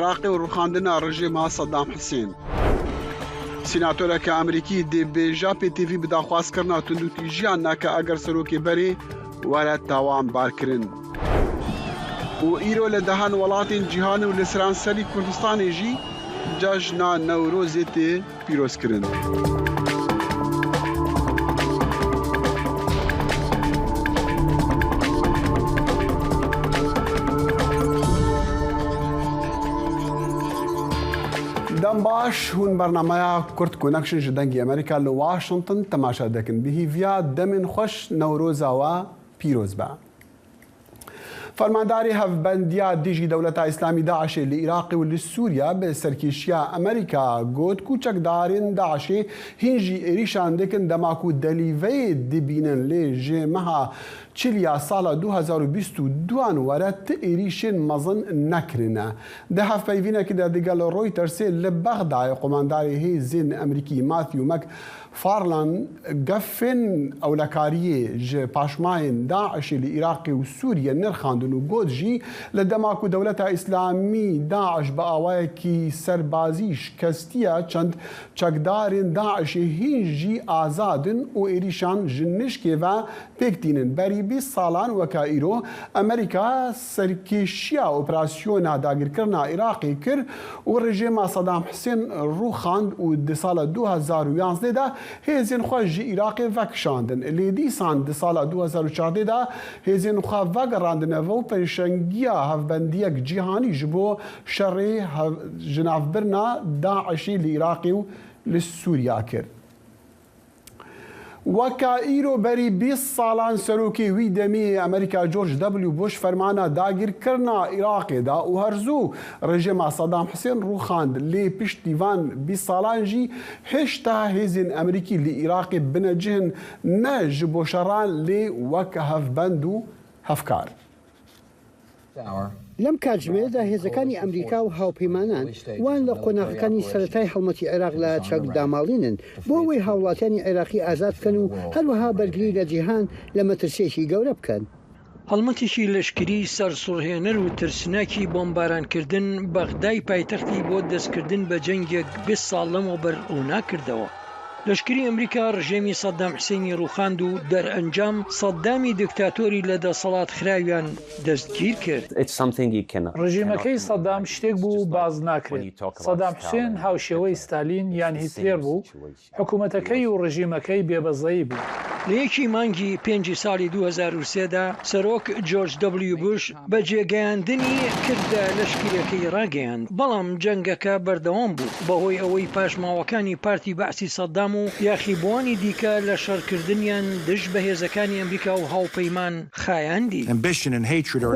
عراقي وروخاندنا رژیم صدام حسین سیناتورک امریکی دی بیجا پی تی وی بداخواست کرنا تندوتی جیان ناکا اگر سروکی بری ولا تاوان بارکرن و ایرو لدهان ولاتین جیهان و لسران سری کردستان جی جشنا نوروزی تی پیروز کرن دم باش هون برنامه کرد کنکشن جدنگی امریکا لواشنطن تماشا دکن بهی ویا دمن خوش نوروزا و پیروز با فرمانداری هفبندیا دیجی دولت اسلامی داعش لعراق و لسوریا به سرکیشیا امریکا گوت کوچکدارین داعش هنجی ایریشان دکن دماکو دلیوی دبینن لی جمعه چلیا سال 2022 ورد ایریشن مزن نکرنه ده هف پیوینه که ده دیگل رویترز لبغدای قمانداری هیزین امریکی ماتیو مک فارلان قفن اولکاریه ج پاشماین داعش لعراق و سوریا نرخاندن و گود جی لدماکو دولت اسلامی داعش با آوائه کی سربازیش کستیا چند چکدارین داعش هنجی آزادن و ایریشان جنشکه و پیکتینن بری 20 سالان وکا ایرو امریکا سرکیشیا اپراسیون داگیر کرنا عراقی کر و رژیم صدام حسین رو خاند و ده سال 2011 دا هیزین خواه جی عراقی وکشاندن لی دیسان ده سال 2014 دا هیزین خواه وگراندن و پرشنگیا هفبندیک جیهانی جبو شر جناف برنا داعشی لعراقی و لسوریا کرد وکا ایرو بری 20 سالان سروکی وی دمی امریکا جورج دبلیو بوش فرمانا داگیر کرنا عراق دا و هرزو رژیم صدام حسین رو خاند لی پشت دیوان 20 سالان جی هشتا هیزین امریکی لی عراق بنجهن نج بوشران لی وکا هفبندو هفکار لەم کاتژمێرەدا هێزەکانی ئەمریکا و هاوپەیمانان وان لە قۆناغەکانی سەرەتای هەڵمەتی عێراق لە چەک داماڵینن بۆ ئەوەی هاوڵاتیانی عێراقی ئازاد بکەن و هەروەها بەرگری لە جیهان لە مەترسیەکی گەورە بکەن. هەڵمەتێکی لەشکری سەرسوڕهێنەر و ترسناکی بۆمبارانکردن بەغدای پایتەختی بۆ دەستکردن بە جەنگێک 20 ساڵ لەمەوبەر ڕوونا کردەوە. لەشکری ئەمریکا ڕژێمی سەدام حسینی ڕووخاند و دەرئەنجام سەدامی دکتاتۆری لە دەسەڵات خراویان دەستگیر کرد. ڕژیمەکەی سەدام شتێک بوو باز ناکرێت. سەدام حوسێن هاوشێوەی ستالین یان هیتلێر بوو، حکوومەتەکەی و ڕژیمەکەی بێبەزایی بوو. لە یەکی مانگی 5 ساڵی 2003دا سەرۆک جۆرج دبلیو بوش بە جێگەیاندنی کردە لەشکریەکەی ڕاگەیاند، بەڵام جەنگەکە بەردەوام بوو بەهۆی ئەوەی پاشماوەکانی پارتی بەعسی سەدام و یاخیبوانی دیکە لە شەڕکردنیان دژ بە هێزەکانی ئەمریکا و هاوپەیمان خایاندی.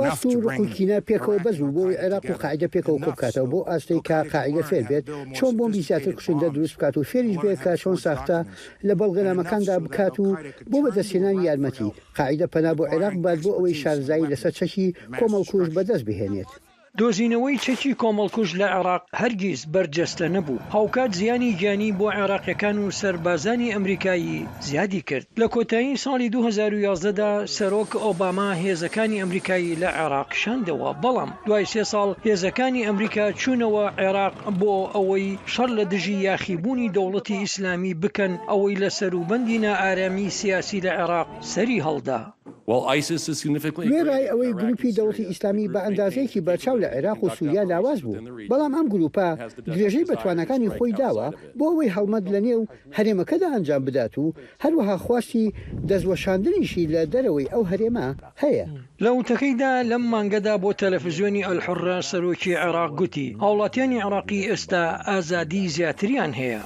خواست و ڕقوکینە پێکەوە بەزوو بۆی عێراق و قاعیدە پێکەوە کۆبکاتەوە بۆ ئاستەی کا قاعیدە فێر بێت، چۆن بۆمبی زیاتر کوشندە دروست بکات و فێریش بێت کە چۆن ساختە لە بەڵگەنامەکاندا بکات و بۆ بەدەستهێنانی یارمەتی قاعیدە پەنا بۆ عێراق بات بۆ ئەوەی شارزایی لەسەر چەکی کۆمەڵکوژ بەدەست بهێنێت. دۆزینەوەی چەکی کۆمەڵکوژ لە عێراق هەرگیز بەرجەستە نەبوو. هاوکات زیانی گیانی بۆ عێراقیەکان و سەربازانی ئەمریکایی زیادی کرد. لە کۆتایی ساڵی 2011دا سەرۆک ئۆباما هێزەکانی ئەمریکایی لە عێراق شاندەوە، بەڵام دوای 3 ساڵ هێزەکانی ئەمریکا چوونەوە عێراق بۆ ئەوەی شەڕ لە دژی یاخیبوونی دەوڵەتی ئیسلامی بکەن، ئەوەی لە سەروبەندی نائارامی سیاسی لە عێراق سەری هەڵدا. وێرای ئەوەی گروپی دەوڵەتی ئیسلامی بە ئەندازەیەکی بەرچاو لە عێراق و سووریا لاواز بوو، بەڵام ئەم گروپە درێژەی بەتوانەکانی خۆی داوە بۆ ئەوەی هەڵمەت لە نێو هەرێمەکەدا ئەنجام بدات و هەروەها خواستی دەستوەشاندنیشی لە دەرەوەی ئەو هەرێمە هەیە. لە وتەکەیدا لەم مانگەدا بۆ تەلەڤیزیۆنی ئەلحورە سەرۆکی عێراق گوتی هاوڵاتیانی عێراقی ئێستا ئازادی زیاتریان هەیە.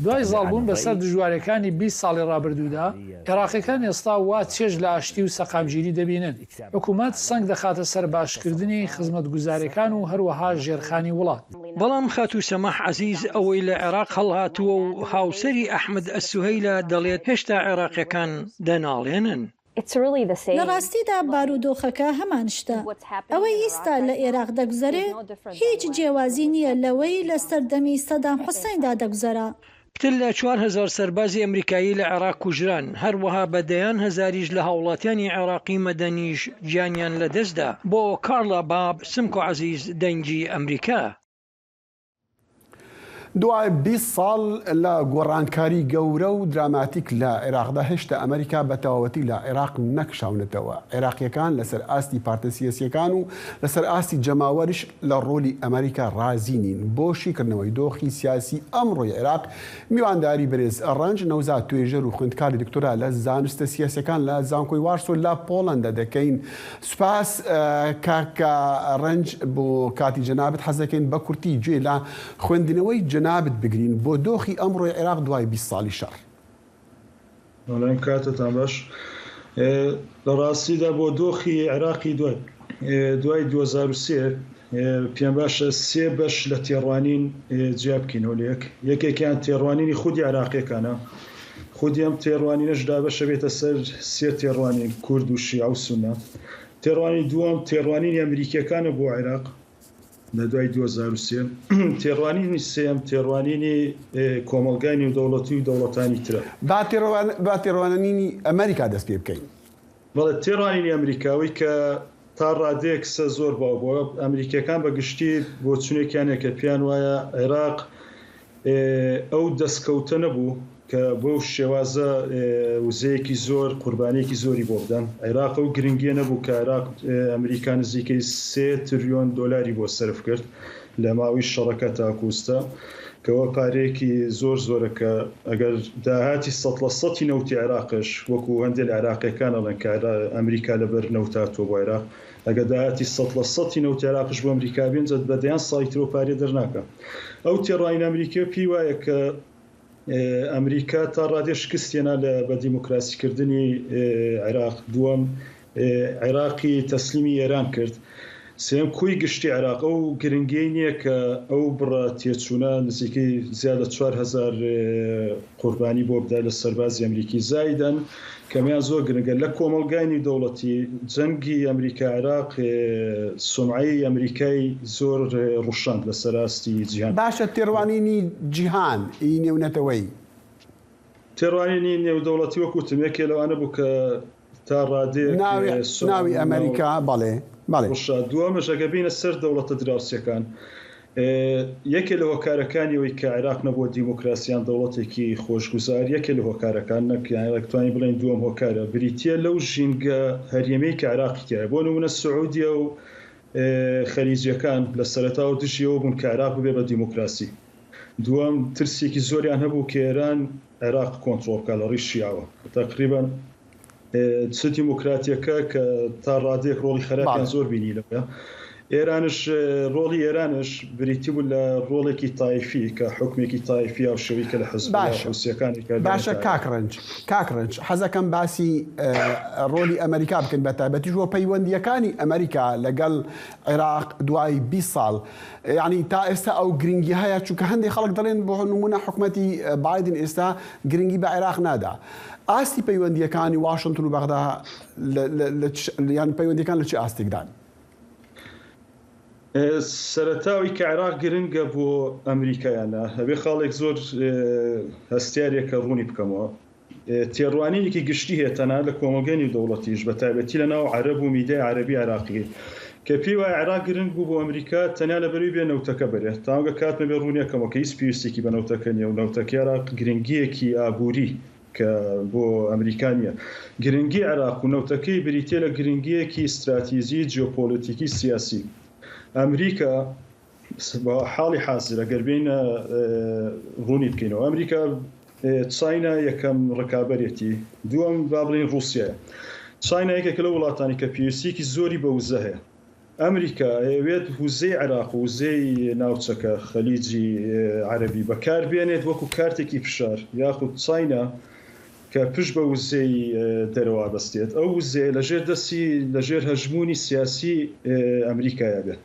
دوای زاڵبوون بەسەر دژوارەکانی 20 ساڵی ڕابردوودا عێراقیەکان ئێستا وا چێژ لە ئاشتی و سەقامگیری دەبینن. حکوومەت سەنگ دەخاتە سەر باشکردنی خزمەتگوزارەکان و هەروەها ژێرخانی وڵات. بەڵام خاتو سەماح عەزیز ئەوەی لە عێراق هەڵهاتووە و هاوسەری ئەحمەد ئەسوهەیلە دەڵێت هێشتا عێراقیەکان دەناڵێنن. لە ڕاستیدا بارودۆخەکە هەمان شتە. ئەوەی ئێستا لە عێراق دەگوزارێت هیچ جیاوازی نییە لەوەی لە سەردەمی سەدام حوسێندا دەگوزارە. پتر لە 4,000 سەربازی ئەمریکایی لە عێراق کوژران، هەروەها بەدەیان هەزاریش لە هاوڵاتیانی عێراقی مەدەنیش گیانیان لەدەستدا. بۆ کارلا باب، سمکۆ عەزیز، دەنگی ئەمریکا. دوای 20 ساڵ لە گۆڕانکاری گەورە و دراماتیک لە عێراقدا هێشتا ئەمریکا بە تەواوەتی لە عێراق نەکشاونەتەوە. عێراقیەکان لەسەر ئاستی پارتە سیاسیەکان و لەسەر ئاستی جەماوەریش لە ڕۆلی ئەمریکا ڕازی نین. بۆ شیکردنەوەی دۆخی سیاسی ئەمڕۆی عێراق میوانداری بەرێز ڕەنج نەوزاد توێژەر و خوێندکاری دکتۆرا لە زانستە سیاسیەکان لە زانکۆی وارسۆ لە پۆڵەندا دەکەین. سوپاس کاکە ڕەنج بۆ کاتی جەنابەت. حەز دەکەین بە کورتی گوێ لە خوێندنەوەی جەنابەت بگرین بۆ دۆخی ئەمڕۆی عێراق دوای 20 ساڵی شەڕ. وەڵام کاتتان باش. لە ڕاستیدا بۆ دۆخی عێراقی دوای 2003 پێم باشە 3 بەش لە تێڕوانین جیا بکەینەوە لێک. یەکێکیان تێڕوانینی خودی عێراقیەکانە. خودی ئەم تێڕوانینەشدا بەشە بێتە سەر 3 تێڕوانین کورد و شیعە و سونە. تێڕوانی دووەم تێڕوانینی ئەمریکیەکانە بۆ عێراق لە دوای 2003. تێڕوانینی سێم تێڕوانینی کۆمەلگای نێودەوڵەتی و دەوڵەتانی ترە. با تێڕوانینی ئەمریکا دەست پێ بکەین. بەڵێ تێڕوانینی ئەمریکاوی کە تا ڕادەیەک سە زۆر باو بۆ ئەمریکیەکان بەگشتی بۆ چونێکیانێک کە پیان وایە عێراق ئەو دەستکەوتە نەبوو کە بۆ شێوازە وزەیەکی زۆر قوربانەیەکی زۆری بۆ بدەن. عێراق و گرنگیە نەبوو کە عێراق ئەمریکا نزیکەی 3 تریلیۆن دۆلاری بۆ سەرف کرد لە ماوەی شەڕەکە تاکوستە، کەەوە پارەیەکی زۆر زۆرە کە ئەگەر داهاتی 100% نەوتی عێراقش وەکو هەندێک عێراقیەکان ئەڵێن کە ئەمریکا لەبەر نەوتاتۆ بۆ عێراق، ئەگەر داهاتی 100% نەوتی عێراقش بۆ ئەمریکا بێنجە بەدەیان ساڵی ترۆ پارێ دەرناکە. ئەو تێڕوانین ئەمریکا پێی وایە کە ئەمریکا تا ڕادێ شکستێنا بە دیموکراسیکردنی عێراق. دووەم عێراقی تەسلیمی ئێران کرد. سێم کوی گشتی عێراق ئەو گرنگی نییە کە ئەو بڕە تێچوونە نزیکەی زیاد لە 4,000 قوربانی بۆ بدا لە سەربازی ئەمریکی زایدەن کەمیان زۆر گرنگە لە کۆمەلگای دەوڵەتی جەنگی ئەمریکا عێراق سومعەی ئەمریکای زۆر ڕوشاند لە سەراستی جیهان. باشە تێڕوانینی جیهان نێونەتەوەی تێڕوانینی نێودەوڵەتی وەکوتم یەکێ لەوانە بوو کە تا ڕادەیەک ناوی ئەمریکا بەڵێ دووەمەش ئەگە بینە سەر دەوڵەتە دراوسەکان یەکێ لە هۆکارەکانیەوەی کە عێراق نەبووە دیموکراسیان دەوڵەتێکی خۆشگوزار یەکێ لە هۆکارەکان نەکتوانی بڵێن دووەم هۆکارە بریتە لەو ژینگە هەریەمەی کە عێراقی تایە بۆ نمونە سعودیە و خەلیجیەکان لە سەرەتاوە دژیەوە بوون کە عێراق ببێ بە دیموکراسی. دووەم ترسێکی زۆریان هەبوو کە ئێران عێراق کۆنتڕۆڵ بکات لە ڕێی شیعەوە. تقریبا چ دیموکراتیەکە کە تا ڕادێک ڕۆڵی خراپیان زۆر بینی لەوە. ئێرانش ڕۆڵی ئێرانش بریتی بوو لە ڕۆڵێکی تایفی کە حکمێکی تایفی و شەوی کە لە حزب حوسیەکانی باشە. کاکڕنج حەزەکەم باسی ڕۆلی ئەمریکا بکەن بە تایبەتیش بۆ پەیوەندیەکانی ئەمریکا لەگەڵ عێراق دوای 20 ساڵ. یعنی تا ئێستا ئەو گرنگی هەیە چونکە هەندێک خەڵک دەڵێن بۆ نمونە حکومەتی بایدن ئێستا گرنگی بە عێراق نادا. ئاستی پەیوەندیەکانی واشنگتن و بەغدا یان پەیوەندیەکان لە چی ئاستێکدان؟ سەرەتاوی کە عێراق گرنگە بۆ ئەمریکایانە هەبێ خاڵێک زۆر هەستیارێکە ڕوونی بکەمەوە. تێڕوانینێکی گشتی هێتەنا لە کۆمەلگای دەوڵەتیش بە تایبەتی لە ناو عەرەب و میدیای عەرەبی عێراقی کە پێی وایە عێراق گرنگ بوو بۆ ئەمریکا تەنیا لەبەروی بێ نەوتەکە بێت تاوانگە کاتمە بێ ڕوونیەکەمەوە کە هیچ پێویستێکی بە نەوتەکە نیە و نەوتەکەی عێراق گرنگیەکی ئابووری کە بۆ ئەمریکانیە. گرنگی عێراق و نەوتەکەی بریتێ لە گرنگیەکی استراتیژی جیۆپۆلیتیکی سیاسی. ئەمریکا حاڵی حاضرە گەربینە ڕوونی بکەینەوە. ئەمریکا چاینا یەکەم ڕکابەرێتی، دووەم با بڵین رووسیایە. چاینا یەکێک لە وڵاتانی کە پێویستیەکی زۆری بە وزە هەیە. ئەمریکا ئەوێت وزەی عێراق و وزەی ناوچەکە خەلیجی عەرەبی بەکاربێنێت وەکو کارتێکی فشار یاخود چاینا کە پشت بە وزەی دەرەوە بەستێت. ئەو وزەیە لەژێر دەستی لەژێر هەژمونی سیاسی ئەمریکایە بێت.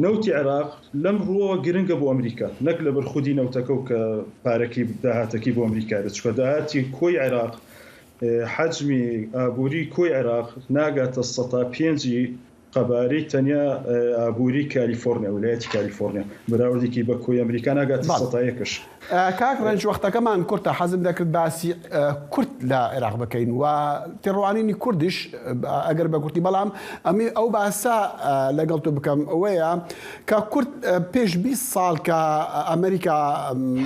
نەوتی عێراق لەم ڕووەوە گرنگە بۆ ئەمریکا نەک لەبەر خودی نەوتەکە و کە پارەکی داهاتەکی بۆ ئەمریکا بێت چکە داهاتی کۆی عێراق حەجمی ئابووری کۆی عێراق ناگاتە 105 قەبارەی تەنیا ئابووری کالیفۆرنیا ویلایەتی کالیفۆرنیا بەراوردێکی بە کۆی ئەمریکا ناگاتی 100%. کاک ڕەنج وەختەکەمان کورتە حەزم دەکرد باسی کورد لە عێراق بکەین و تێڕوانینی کوردیش ئەگەر بە کورتی بەڵام ئەمێ ئەو باسا لەگەڵ تۆ بکەم ئەوەیە کە کورد پێش 20 ساڵ کە ئەمریکا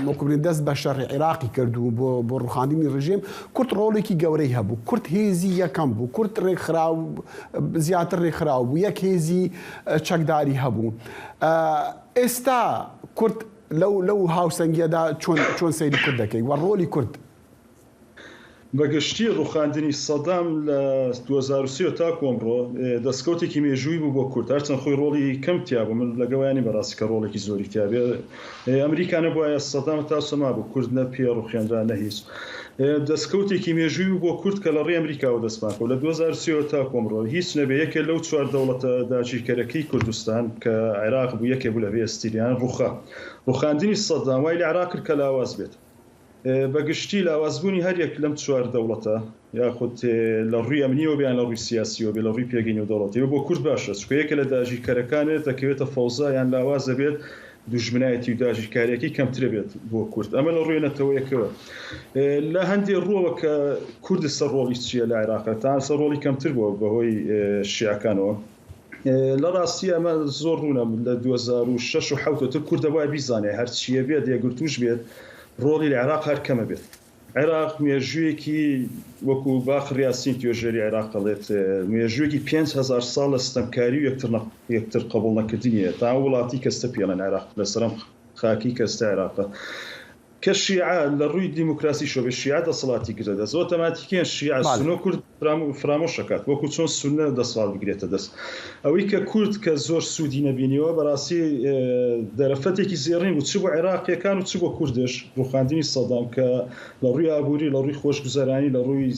وەکوبرین دەست بە شەڕی عێراقی کردو بۆ ڕوخاندنی ڕژیم کورد ڕۆڵێکی گەورەی هەبوو کورد هێزی یەکەم بوو کورد ڕێکخراو زیاتر ڕێکخراو بوو یەک هێزی چەکداری هەبوو ئێستا کورد لەو هاوسەنگیەدا چۆن سەیری کورد دەکەی و ڕۆلی کورد بەگشتی ڕوخاندنی سەدام لە 2023 تا کۆمڕۆ دەستکەوتێکی مێژووی بوو بۆ کورد هەرچەند خۆی ڕۆڵی کەم تیابوو من لەگەوایانی بەڕاستی کە ڕۆڵێکی زۆری تیابێ ئەمریکا نەبووایە سەدام تا سەما بوو کورد نە پێ ڕوخێنرا نە هیچ دەستکەوتێکی مێژووی بۆ کورد کە لە ڕێ ئەمریکاوە دەستمان کەوت لە 2023 تا کۆمڕۆ هیچ نەبێ یەکێ لەو 4 دەوڵەتە داگیرکەرەکەی کوردستان کە عێراق بوو یەکێ بوو لەبێ ئەستیریان ڕوخاندنی سەدام وای لە عێراق کرد کە لاواز بێت بەگشتی لاوازبوونی هەر یەک لەم 4 دەوڵەتە یاخود لە ڕووی ئەمنیەوە بیان لە ڕووی سیاسیەوە بێ لە ڕووی پێگەینی و دەوڵەتیەوە بۆ کورد باشە چونکە یەکە لە داگیرکەرەکانێت دەکەوێتە فەوزا یان لاوازە بێت دوژمنایەتی و داگیرکاریەکەی کەمترە بێت بۆ کورد ئەمە لە ڕووی نەتەوەیەکەوە لە هەندێک ڕۆوە کە کوردستان ڕۆڵی چییە لە عێراقە تا ئەستا ڕۆڵی کەمتر بووە بەهۆی شیعەکانەوە لە ڕاستی ئەمە زۆر ڕوونە لە 2006 و 2007 کوردەوای بیزانێ هەر چیە بێت یەکگرتوش بێت ڕۆڵی لە عێراق هەر کەمە بێت عێراق مێژوویەکی وەکو باخر یاسین توێژەری عێراق دەڵێت مێژوویەکی 5000 ساڵ لە ستەمکاری و یەکتر قبول نەکردنیە تا وڵاتی کەستە پێڵەن عێراق لەسەرم خاکی کەستە عێراقە کە شیعە لە ڕووی دیموکراسی شۆبێ شیعە دەسەڵاتی گرێدە زۆر تەماتیکیان شیعە سونە کورد فرامۆشەکات وەکو چۆن سونە دەسەڵات بگرێتە دەست ئەوەی کە کورد کە زۆر سوودی نەبینیەوە بەڕاستی دەرەفەتێکی زێڕین و چ بۆ عێراقیەکان و چ بۆ کوردش ڕوخاندنی سەدام کە لە ڕووی ئابووری لە ڕووی خۆشگوزەرانی لە ڕووی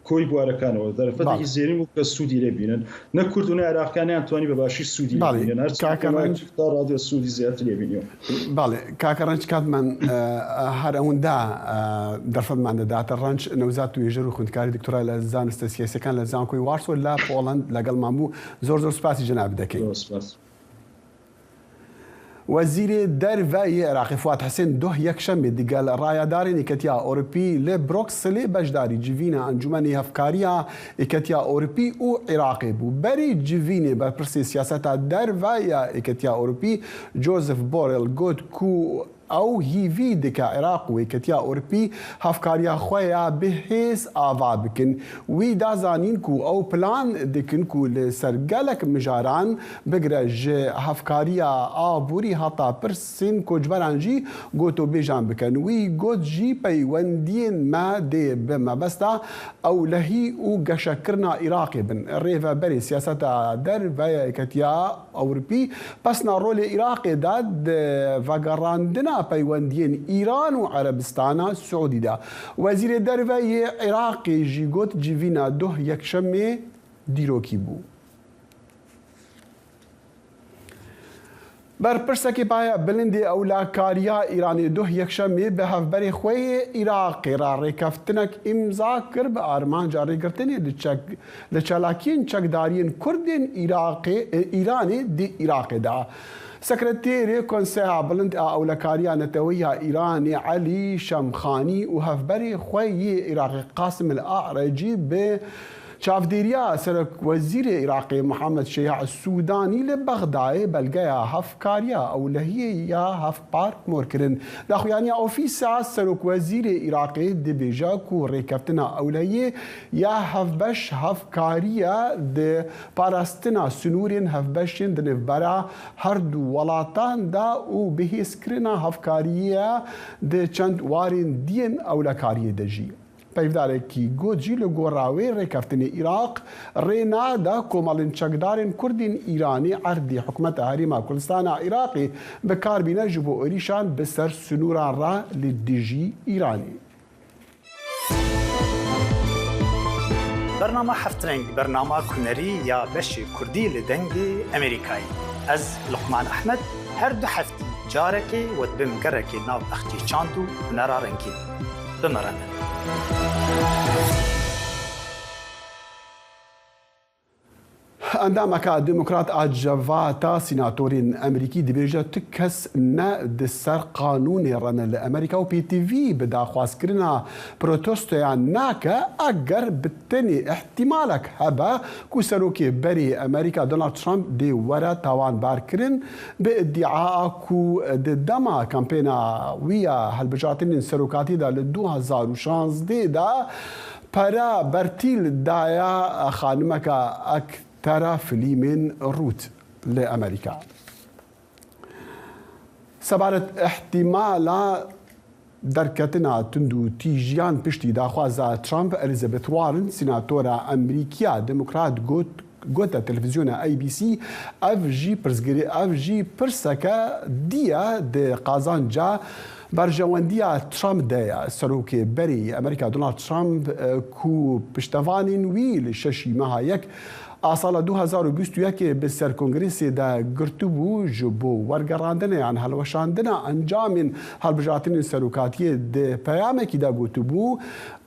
کۆی بوارەکانەوە دەرەفەتێکی زێرین و کە سوودی لێبینن نە کورد و نە عێراقیان توانی بەباشی سوودی لێبینن هەر تا ڕادیۆ سوودی زیاتر لێبینیەوە. باڵێ کاکە ڕەنج کاتمان هەر ئەوەندا دەرفەتمان دەداتە ڕەنج نەوزاد توێژەر و خوێندکاری دکتۆرای لە زانستە سیاسیەکان لە زانکۆی وارسۆ لە پۆڵەند لەگەڵمان بوو زۆر سوپاسی جەناب دەکەین. وەزیرێ دەرڤای عێراقی فواد حسێن دوه یەکشەمێ دیگە لە ڕایەداری یەکەتیا ئەوروپی لە بروکسلێ بەشداری جڤینە ئەنجومەنی هەفکاریە یەکەتیا ئەوروپی و عێراقی بوو بەری جڤینێ بەرپرسی سیاسەتە دەرڤایە یەکەتیا ئەوروپی جۆزف بۆرێل گوت کو ئەو هیڤی دکە عێراق و یەکەتیا ئەوروپی هەفکاریە خۆیان بەهێز ئاوا بکن وی دازانین کو ئەو پلان دکن کو لەسەر گەلک مژاران بگرە ژە هەفکاریە ئابووری هەتا پرسین کۆچبەرانجی گۆتۆ بێژان بکەن وی گۆت ژی پەیوەندیên ما دێ بە مەبەستا ئەو لەهی و گەشەکردنا عێراقی بن ڕێڤەبەری سیاسەتە دەرڤایە یەکەتیا ئەوروپی پەسنا ڕۆلی عێراقیدا ڤەگەڕاندنا پەیوەندیên ئیران و عەرەبستانە سعودیدا وەزیرێ دەرڤایە عێراقی ژی گوت جڤینە دوه یەکشەمێ دیرۆکی بوو. بەرپرسێکی پایە بلندێ ئەولاکاریە ئیرانی دوه یەکشەمێ بە هەفبەری خۆی عێراقی ڕاڕێکەفتنێک ئیمزا کرد بە ئارمانجا ڕێگرتنێ لە چالاکیên چەکداریên کوردên ئیرانê di Iraqê da. سکرتێرê کۆنسەیا بلند ئا ئەولەکاریە نەتەوەیە ئیرانی عەلی شەمخانی و هەفبەری خۆی عێراقی قاسم الئاعرەجی بێ چاودێریە سەرۆک وەزیرێ عێراقی محەممەد شەیع سوودانی لە بەغدایê بەلگەیە هەفکاریە ئەولەهیە یا هەفپارک مۆرکردن داخوایانیە ئۆفیسا سەرۆک وەزیرێ عێراقی دەبێژە و ڕێکەفتنە ئەولەیە یا هەفبەش هەفکاریە پاراستنا سنوورên هەفبەشên di nêvbera herdû weڵatan da û bihêzkirina hevkariya di çend warên diyên ewlekariyê de jî. پەیدارێکی گۆجی لە گۆڕاوی ڕێکەفتنی عێراق ڕێنادا کۆمەڵین چەکدارên کوردین ئیرانی عەردی حکومەتە هەرێما کوردستانە عێراقی بەکاربینە ji بۆ ێریشان بەسەر سنووران ڕا li dijî ئیرانی. برنامه هەفترنگ برنامه کونەری یا بەشی کوردی لە دەنگی ئەمریکایی ئەز لوقمان ئەحمەد هەردوو هەفتی جارێکی وت بم گەڕێکی ناو بەختی چاند و هونەرا ڕەنگین بمەرەنە. ئەندامەکە دموکرات ئاجەڤاتە سیناتۆرین ئەمریکی دەبێژە کەس نە دەسەر قانونی ڕەنە لە ئەمریکا و PTV بەداخوازکردنا پرۆتۆستۆیان ناکە ئەگەر بتەنێ احتیمالێک هەبە کو سەرۆکێ بەری ئەمریکا دۆناڵد ترامپ دێ وەرە تاوانبارکردن بە ئیدعا کو دەما کەمپێنا ویە هەڵبژاتنین سەرۆکاتیدا لە 2016دا پەرە بەرتیل دایە خانمەکە ئەکتەرە فلیمێن ڕوت لە ئەمریکا. سەبارەت احتیمالە دەرکەتنا تند و تیژیان پشتی داخوازە ترامپ ئەلیزابێت وارن سیناتۆرە ئەمریکیا دموکرات گوتە تەلەڤیزیۆنە ABC ئەڤ ژی پرسەکە دیە دێ قازانجا بەرژەوەندیە ترامپ دەیە سەرۆکێ بەری ئەمریکا دۆناڵد ترامپ کو پشتەوانین وی لە شەشی مەها یەک ئاساڵە 2021 بە سەر کۆنگرێسێدا گرتبوو ji بۆ وەرگەڕاندنیان هەڵوەشاندنە ئەنجامین هەڵبژاتنی سەرۆکاتیە دێ پەیامێکیدا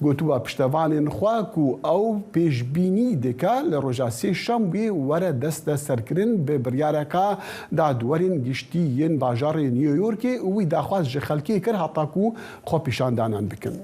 گوتووە پشتەوانین خواک و ئەو پێشبینی دکە لە ڕۆژا سێ شەمبێ وەرە دەستە سەرکردن بە بڕیارەکە دادوەرین گشتیین باژارێ نیویۆرکێ وی داخواز ji خەلکێ کرد هەتاکو خۆ پیشاندانان بکەن.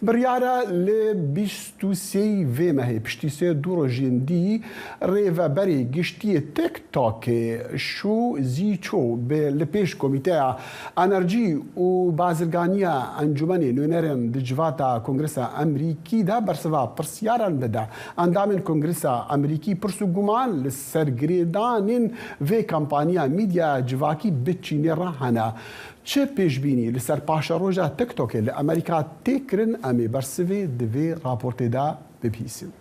بڕیارە لێ 23 vêmehê piştî sê du rojên dî rêveberê giştiyê TikTokê şû Zîço li pêş Komîteya Enerjî û Bazirganiya Encûmenê Nûnerên di civata Kongresa Emerîkî de bersiva pirsyaran bide. Endamên Kongresa Emerîkî pirs û guman li ser girêdanên vê kampanya mîdya civakî bi Çînê re hene. چه پێشبینی لەسەر پاشە ڕۆژە تیکتۆکێ لە ئەمریکا تێکردن ئەمێ بەرسڤێ دەوێ راپۆرتێدا ببیسن.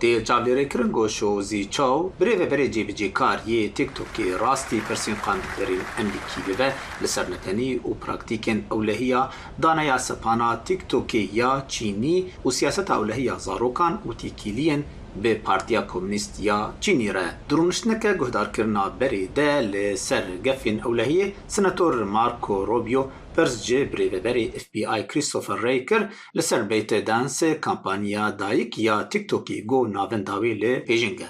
تێ چاودێریکردن گۆشۆزی چاو برێڤەبەرێ جێبەجێکار یê تیکتۆکê rastî pirsên qandikderên Emerîkî bibe li ser netenî û praktîkên ewlehiya daneya sepana TikTokê ya Çînî û siyaseta ewlehiya zarokan û têkîliyên به پارتیا کمونیست یا چینی را درونشتنکه گهدارکرنا بری ده لسر گفین اولهیه سناتور مارکو روبیو پرس جه بریوبری FBI کریستوفر ریکر لسر بیت دانس کمپانیا دایک یا تیک توکی گو ناونداوی ل پیجنگه.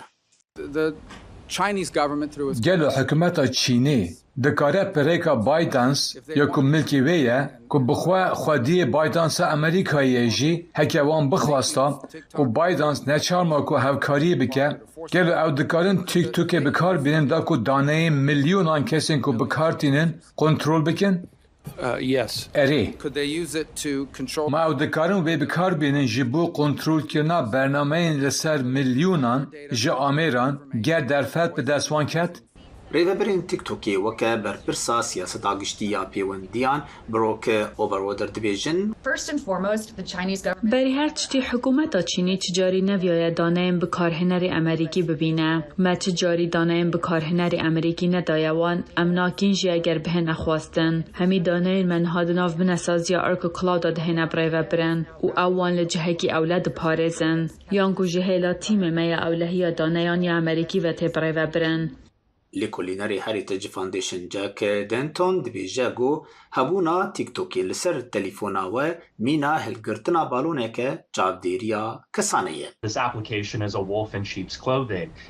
گلو حکومت چینی دکاره پریکا بایدنس یا که ملکی ویه که بخواه خودی بایدنس امریکایی جی هکوان بخواستا و بایدنس نچارما که هفکاری بکه گلو او دکارن تیک توکی بکار بینن دا که دانه میلیونان کسین که بکار تینن کنترول بکن؟ اری ما او دکارن وی بکار بینن جبو کنترول کرنا برنامه این لسر میلیونان جا آمیران گر درفت به دستوان کت؟ ریوبرین تیکتوکی وکه برپرسا سیاست آگشتیا پیوندیان بروک اوورودر دیویژن. بری هر تشتی حکومت چینی تجاری نویای دانه بکارهنر امریکی ببینه. ما تجاری دانه بکارهنر امریکی ندایوان امناکین جی اگر به نخواستن. همی دانه منهاد ناف بنسازی ارک کلاود دهنه ریوبرن و اوان لجهکی اولاد پارزن. یانگو جهیلا تیم می اولهی دانه یان امریکی و تب ریوبرن. لکولینری هریتج فاندیشن جاک دنتون دبیجه گو هبونا تیکتوکی لسر تلیفونا و مینا هلگرتنا بالونه که چاودیریا کسانیه.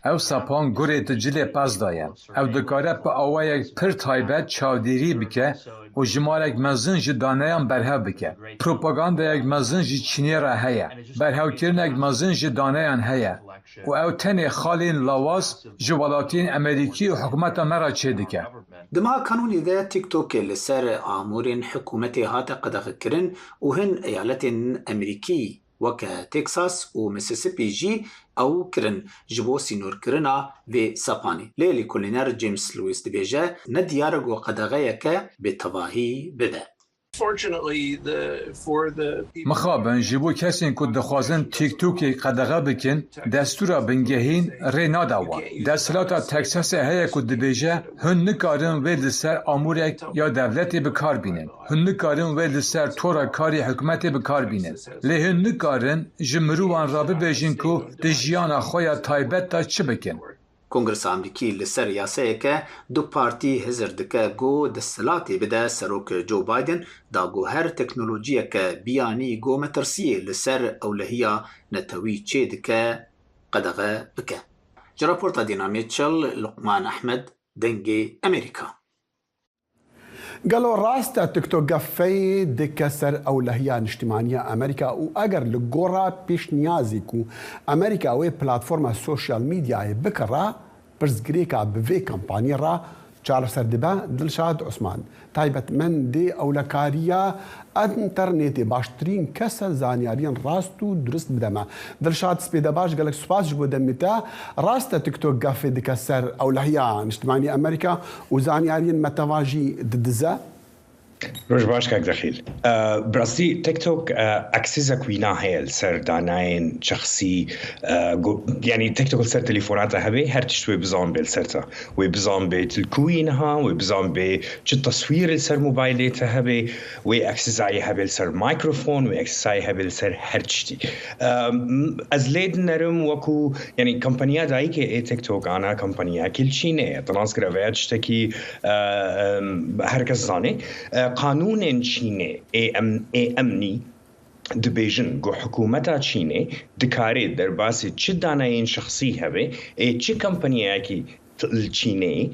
او سپان گوری تجلی پس دایم. او دکاره پا آوه یک پر تایبت چاودیری بکه و جمارک مزن جی دانهیم برهو بکه. پروپاگاندا یک مزن جی چینی را هیا. برهو کرن یک مزن جی دانهیم هیا. و او تنی خالین لاواز جوالاتین امریکی و حکومت مرا چه دیگه. دما قانونی ده تیکتوک لسر آمورین حکومتی هات قدغ کرن و هن ایالت امریکی وکه تکساس و میسیسیپی جی او کرن جبو سینور کرنا و سپانی. لیلی کلینر جیمز لویس دبیجه ندیارگو قدغه که به تواهی بده. مخابن جبو کسین که دخوازن تیک توکی قدغه بکن دستورا بنگهین ری ناداوان. دستلاتا تکساس هیا که دبیجه هن نکارن ویل سر آمورک یا دولتی بکار بینن. هن نکارن ویل سر طورا کاری حکمتی بکار بینن. لی هن نکارن جمروان را ببیجن که دجیانا خویا تایبت دا چه بکن. کنگرس امریکی لسر یاسه که دو پارتی هزر دکه گو دستلاتی بده سروک جو بایدن دا گو هر تکنولوژی که بیانی گو مترسیه لسر اولهیا نتوی چه دکه قدغه بکه. جراپورتا دینا میتشل، لقمان احمد، دنگی امریکا. قالوا راستا تيك توك قفي دكسر أولهيان اجتماعية أمريكا وأجر لجورا بيش نيازيكو أمريكا وي بلاتفورما السوشيال ميديا بكرة برزقريكا بفي كامباني را چار سردبا دلشاد عثمان تايبت من دي أولكاريا انترنت باشترين كسر زانيارين راستو درست بدما دلشاد سبيدا باش قالك سباس جبو دمتا راستا تيك توك قفي دكسر أولهيان اجتماعية أمريكا وزانيارين متواجي ددزا روش باش كاك دخيل براسي تيك توك اكسسا كوينا هي السر داناين شخصي يعني تيك توك السر تليفوناتها هبي هر تشوي بزان بالسرتا وبزان بالكوينها وبزان بالتصوير السر موبايلاتها هبي واكسسا هبي السر مايكروفون واكسسا هبي السر هر تشتي ازليد نرم وكو يعني كمبانيا دايك اي تيك توك انا كمبانيا كل شيء تناس كرافات تشتكي هركز زاني قانون چینه امنی دبیجن گو حکومتا چینه دکاره در باسی چه داناین شخصی هبه چه کمپانیایی که الچینه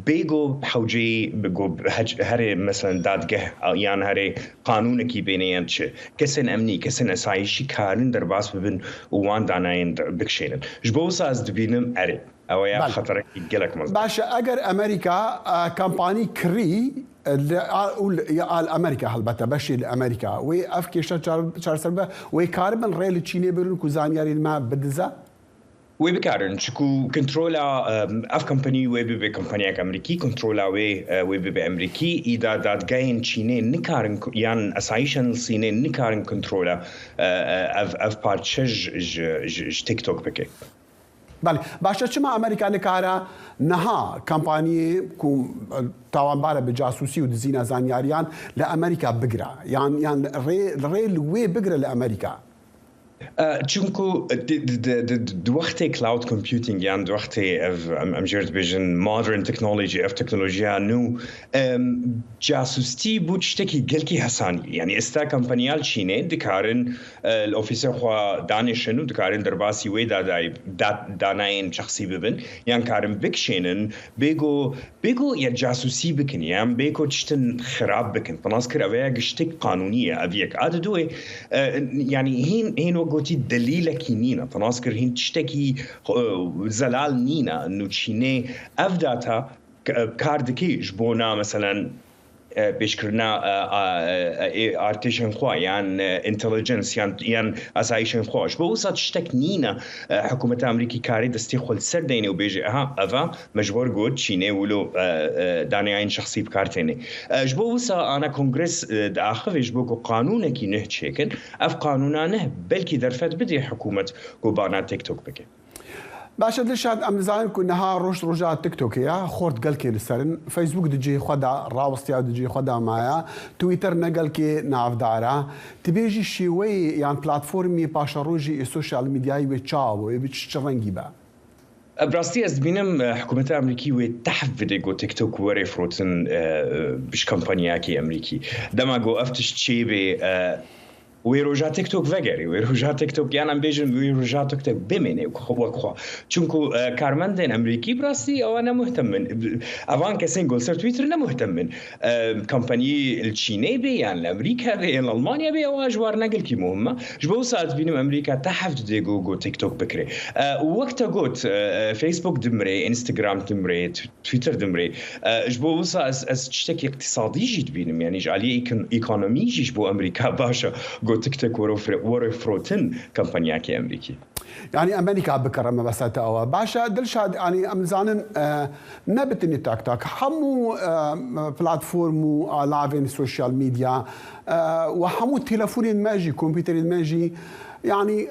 بيجو حوجي بيجو هري مثلا دادگه يعني هري قانون كي بينيان چه كسن امني كسن اسايشي كارن در باس ببن وان داناين بكشينن جبوسا از دبينم اري او يا خطرك يجلك مزبوط باشا اگر امريكا كامباني كري قال امريكا هلبته بشي لامريكا وي افكي شار سربه وي كاربن ريل تشيني بيرون كوزانياري ما بدزا وي بكارن شكو كنترولا اف كمباني وي بي كمبانيا امريكي كنترولا وي بي امريكي اذا دات جاين تشيني نكارن يان اسايشن سيني نكارن كنترولا اف بارتش تيك توك بكي بله باشا چما امریکا نکاره نها کمپانی کو تاوانباره به جاسوسی و دزینا زانیاریان لامریکا بگره يعني ریل وی بگره لامریکا چونکو دوخته کلاود کمپیوتینگ یان دوخته ام جرد بیجن مادرن تکنولوژی اف تکنولوژیا نو جاسوستی بود شتکی گلکی حسانی یعنی استا کمپانیال چینه دکارن الاوفیسر خوا دانشنو دکارن درباسی وی داناین شخصی ببن یان کارن بکشینن بگو یا جاسوسی بکن یان بگو چتن خراب بکن پناس کراویا گشتک قانونیه اویک عددوه يعني هين قوتي دليلك نينا تناصكر هين تشتكي زلال نينا انه تشيني افداتها كاردكي جبونا مثلا بيشكرنا ارتيشن خوا يعني انتليجنس يعني اسايشن خوا بوصا تشتك نينا حكومه امريكي كاري دستيخل سرديني وبيجي افا مجبور قوت شيني ولو داني عين شخصي بكارتيني جبوصا انا كونغرس داخل جبوكو قانونك نهتشيكن اف قانونانه بلكي درفت بدي حكومه كوبانا تيك توك بكي باشا دلشاد ام زين كنا روش رجات تيك توك يا خورت قال كي لسرن فيسبوك دجي خدا راوستيا دجي خدا معايا تويتر نقل كي ناف دارا تبيجي شوي يعني بلاتفورمي باشا روجي السوشيال ميديا وتشاو وبتشرنجي بقى براستي از بینم حکومت امریکی و تحفظ گو تیک توک وری فروتن بش کمپانیا کی امریکی دما گو افتش چی به ويروجا تيك توك فجري ويروجا تيك توك يعني بيجن ويروجا تيك توك بمني وخوا چونكو كارمندن امريكي براستي او انا مهتم اوان كسين قول سر تويتر انا مهتم كمباني الصيني بي يعني امريكا بي المانيا بي او اجوار نقل كي مهمه جبو ساعات بينم امريكا تحفظ ديغو جو تيك توك بكري وقت قلت فيسبوك دمري انستغرام دمري تويتر دمري جبو ساعات تشتكي اقتصادي جيت بينم يعني جالي ايكونومي جبو امريكا باشا تيك توك ورو فروتن كمبانيا كي امريكي يعني امريكا بكرم بساطه او باشا دلشاد يعني امزانن نبتني تاك تاك حمو بلاتفورم لافين سوشيال ميديا وحمو تليفون ماجي كمبيوتر ماجي يعني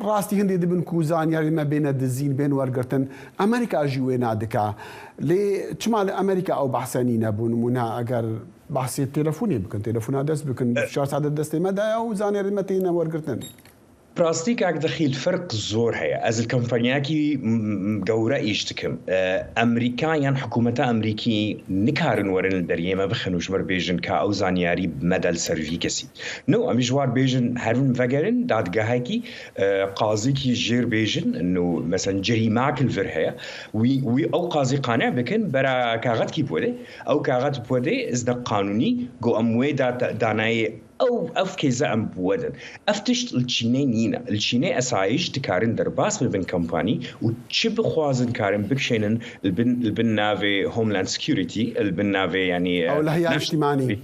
راستي هندي دبن كوزان يعني ما بين الدزين بين ورقرتن امريكا جوينا دكا لي شمال امريكا او بحسانين بون منا اگر بحثي التليفوني بكن تليفون دس بكن شارس عدد دستي مدى او زاني رمتينا ورقرتن براستيكاك دخيل فرق زور هيا از الكمبانياكي مقورة يشتكم أمريكا حكومة أمريكي نكارن ورن الدرية ما بخنوش مر بيجن كأو زانياري بمدى سرفي كسي نو أمي جوار بيجن هرون فقرن داد قهاكي قاضيكي جير بيجن إنه مثلا جريمة الفر هيا وي أو قاضي قانع بكن برا كاغت كي بودي أو كاغت بودي إزدا قانوني جو أموي داناي أو كيزا أم بودن أفتشت الچيني أسايش تكارن درباس ببن كمباني وتشب خوازن كارن بكشينن البن نافي هوملاند سكيورتي البن نافي يعني أو لهي اجتماعي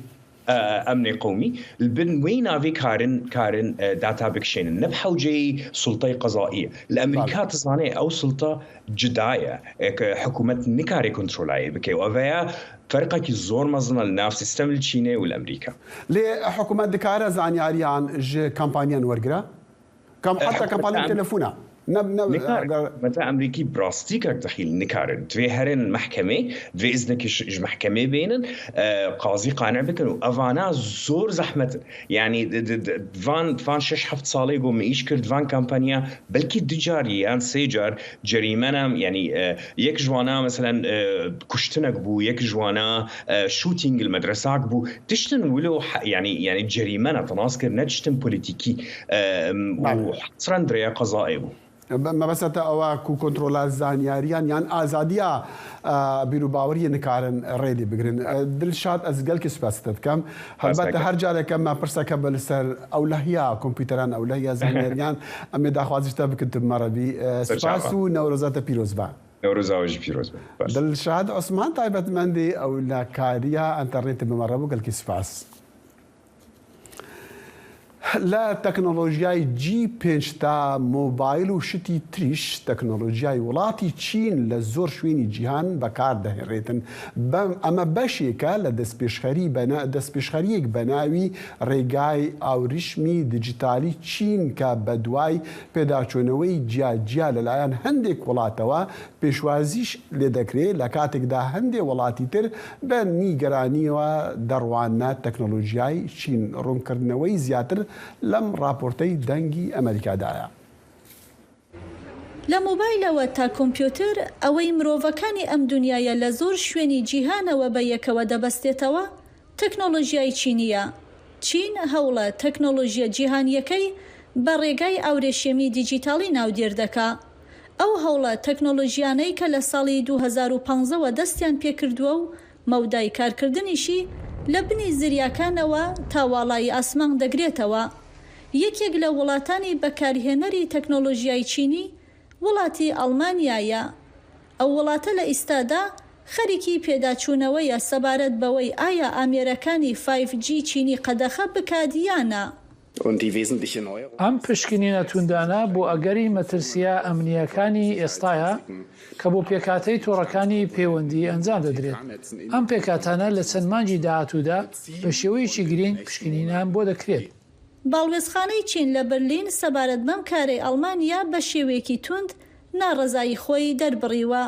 أمني قومي البن وين نافي كارن داتا بكشينن نبحو جي سلطة قضائية الأمريكات تصاني أو سلطة جداية حكومة نكاري كنترولاي بكي وأفيا فرقك الزور مزنا لناف سيستم الصيني والامريكا ليه حكومه دكاره زانياري عن كامبانيان ورقرا كم حتى كامبانيان تليفونا متى أمريكي براستيكك دخيل نكارن دوي هرن محكمة دوي إذنك محكمة بينن قاضي قانع بكن وأفانا زور زحمة يعني فان شش حفت صالي قوم إيش كرد فان كامبانيا بلكي دجاري يعني سيجار جريمنا يعني يك جوانا مثلا كشتنك بو يك جوانا شوتينج المدرسة بو تشتن ولو يعني جريمنا تناسكر نجتن بوليتيكي وحصرا دريا قضائي بو ما بس أو كو كنترول زانياريان يعني آزادية بيروباورية نكارن ريدي بقرن دلشات أزقل كسباستد كم هالبته هرجع لكم ما برسا قبل سر أو لهيا كمبيوتران أو لهيا زانياريان أمي داخوازش تابك كنت مرة بي سباسو نوروزات بيروز با نوروزاوج بيروز با دلشات عثمان طيبت مندي أو لا كاريا انترنت بمرة بقل كسباس لا تكنولوژیای G5 تا موبایل و شتی تریش تکنولوژیای وڵاتی چین لە زۆر شوێنی جیهان بەکار دەهێڕێتن ئەمە بەشێکە لە دەستپێشخەریەک بە ناوی ڕێگای ئاوریشمی دیجیتالی چین کە بە دوای پێداچوونەوەی جیاجیا لەلایەن هەندێک وڵاتەوە پێشوازیش لێ دەکرێت لە کاتێکدا هەندێک وڵاتی تر بە نیگەرانیەوە دەڕوانە تەکنۆلۆژیای چین ڕوونکردنەوەی زیاتر لەم راپۆرتەی دەنگی ئەمریکادایە. لە مۆبایلەوە تا کۆمپیۆتر ئەوەی مرۆڤەکانی ئەم دنیاە لە زۆر شوێنی جیهانەوە بە یەکەوە دەبەستێتەوە تەکنۆلۆژیای چینیە. چین هەوڵە تەکنۆلۆژیە جیهانیەکەی بە ڕێگای ئاورێشێمی دیجیتاڵی ناودێر دەکا. ئەو هەوڵە تەکنۆلۆژیانەی کە لە ساڵی 2015ەوە دەستیان پێکردووە و مەودای کارکردنیشی لە بنی زریاکانەوە تاواڵایی ئاسمان دەگرێتەوە. یەکێک لە وڵاتانی بەکارهێنەری تەکنۆلۆژیای چینی وڵاتی ئەڵمانیایە. ئەو وڵاتە لە ئیستادا خەریکی پێداچوونەوەیە سەبارەت بەوەی ئایا ئامێرەکانی 5G چینی قەدەخە بکادیانە. ئەم پشکنینە توندانە بۆ ئەگەری مەترسیە ئەمنیەکانی ئێستاە کە بۆ پێکاتەی تۆڕەکانی پەیوەندی ئەنجام دەدرێت. ئەم پێکاتانە لە چەند مانگی داهاتوودا بە شێوەیەکی گرنگ پشکنینان بۆ دەکرێت. باڵوێزخانەی چین لە بەرلین سەبارەت بەم کارەی ئەڵمانیا بە شێوەیەکی توند ناڕەزایی خۆی دەربڕیوە.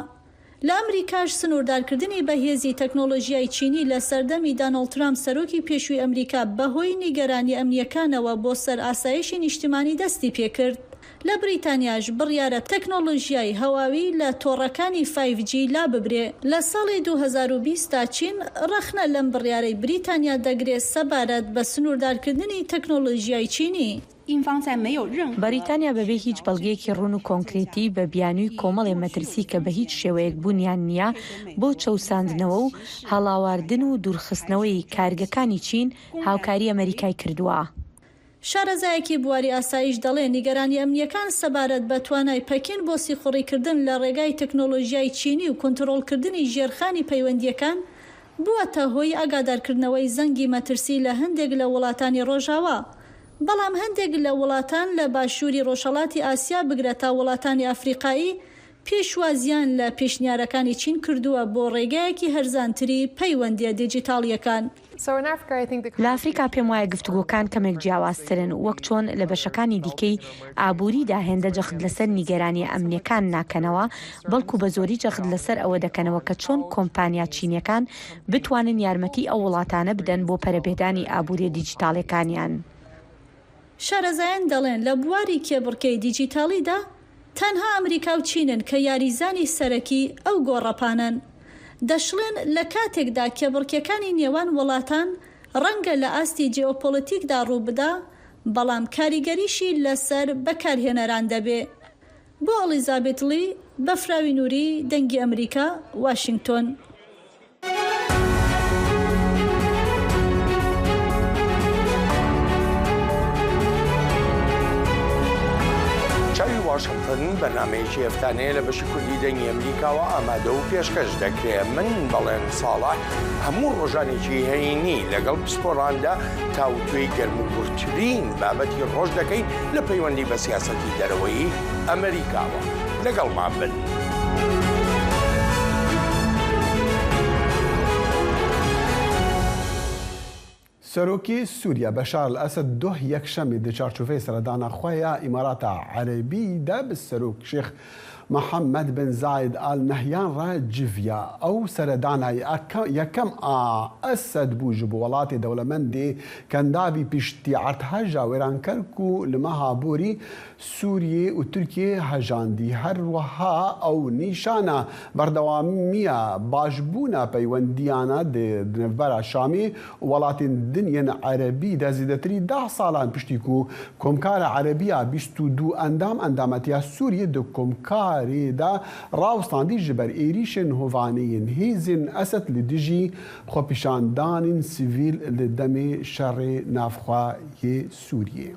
لە ئەمریکاش سنووردارکردنی بەهێزی تەکنۆلۆژیای چینی لە سەردەمی دانەڵد ترامپ سەرۆکی پێشووی ئەمریکا بەهۆی نیگەرانی ئەمنیەکانەوە بۆ سەر ئاسایشی نیشتیمانی دەستی پێکرد. لە بریتانیاش بڕیارە تەکنۆلۆژیای هەواوی لە تۆڕەکانی 5G لا ببرێ. لە ساڵی 2020 تا چین ڕەخنە لەم بڕیارەی بریتانیا دەگرێت سەبارەت بە سنووردارکردنی تەکنۆلۆژیای چینی. بەریتانیا بەبێ هیچ بەڵگەیەکی ڕوون و کۆنکرێتی بە بیانووی کۆمەڵی مەترسی کە بە هیچ شێوەیەک بوونیان نییە بۆ چەوساندنەوە و هەڵاواردن و دوورخستنەوەی کارگەکانی چین هاوکاری ئەمریکای کردووە. شارەزایەکی بواری ئاسایش دەڵێ نیگەرانی ئەمنیەکان سەبارەت بە توانای پەکین بۆ سیخوڕیکردن لە ڕێگای تەکنۆلۆژیای چینی و کۆنتڕۆڵکردنی ژێرخانی پەیوەندیەکان بووەتە هۆی ئاگادارکردنەوەی زەنگی مەترسی لە هەندێک لە وڵاتانی ڕۆژاوە. بەڵام هەندێک لە وڵاتان لە باشووری ڕۆژهەڵاتی ئاسیا بگرێت تا وڵاتانی ئەفریقایی پێشوازیان لە پێشنیارەکانی چین کردووە بۆ ڕێگایەکی هەرزانتری پەیوەندیە دیجیتاڵیەکان. لە ئەفریقا پێم وایە گفتوگۆکان کەمێک جیاوازترن وەک چۆن لە بەشەکانی دیکەی ئابووریدا هێندە جەخت لەسەر نیگەرانی ئەمنیەکان ناکەنەوە بەڵکو بە زۆری جەخت لەسەر ئەوە دەکەنەوە کە چۆن کۆمپانیا چینیەکان بتوانن یارمەتی ئەو وڵاتانە بدەن بۆ پەرەبێدانی ئابووری دیجیتاڵەکانیان. شارەزایان دەڵێن لە بواری کێبڕکەی دیجیتاڵیدا تەنها ئەمریکا و چینن کە یاریزانی سەرەکی ئەو گۆڕەپانن. دەشڵێن لە کاتێکدا کێبڕکەکانی نێوان وڵاتان ڕەنگە لە ئاستی جیۆپۆلیتیکدا ڕووبدا، بەڵام کاریگەریشی لەسەر بەکارهێنەران دەبێ. بۆ ئەلیزابێت لی، بەفراوی نووری، دەنگی ئەمریکا، واشنگتۆن. واشنگتن بەنامەیەکی هەفتانەیە لە بەشی کوردی دەنگی ئەمریکاوە ئامادە و پێشکەش دەکرێت. من بەڵێن ساڵح هەموو ڕۆژانێکی هەینی لەگەڵ پسپۆڕاندا تاوتوێی گەرموگورترین بابەتی ڕۆژ دەکەین لە پەیوەندی بە سیاسەتی دەرەوەی ئەمریکاوە. لەگەڵمان بن. سەرۆکی سووریا بەشار الئەسەد دۆ یەکشەمی دی چارچوڤەی سەردانەخوایە ئیماراتە عەرەبیدا bi سەرۆک شێخ محەممەد بن زاید ئال نەهیان ڕە جڤیا ئەو سەردانای یەکەم ئەسەد بوو ji bo welatê dewlemendê kendavî piştî erdheja wêrankerk û li meha borî Sûriyê û Tirkiyê hejandî. Her wiha ew nîşana berdewamiya başbûna peywendiyana di navbera Şamê û welatên dinyên Erebî de zêdetirî 10 salan piştî ku Komkara Erebiya 22 endametiya Sûriyê di Komkarê de rawstandî ji ber êrişên hovaneyên hêzên Esed li dijî xwepîşandanên sivîl li demê şerê navxwayê Sûriyê.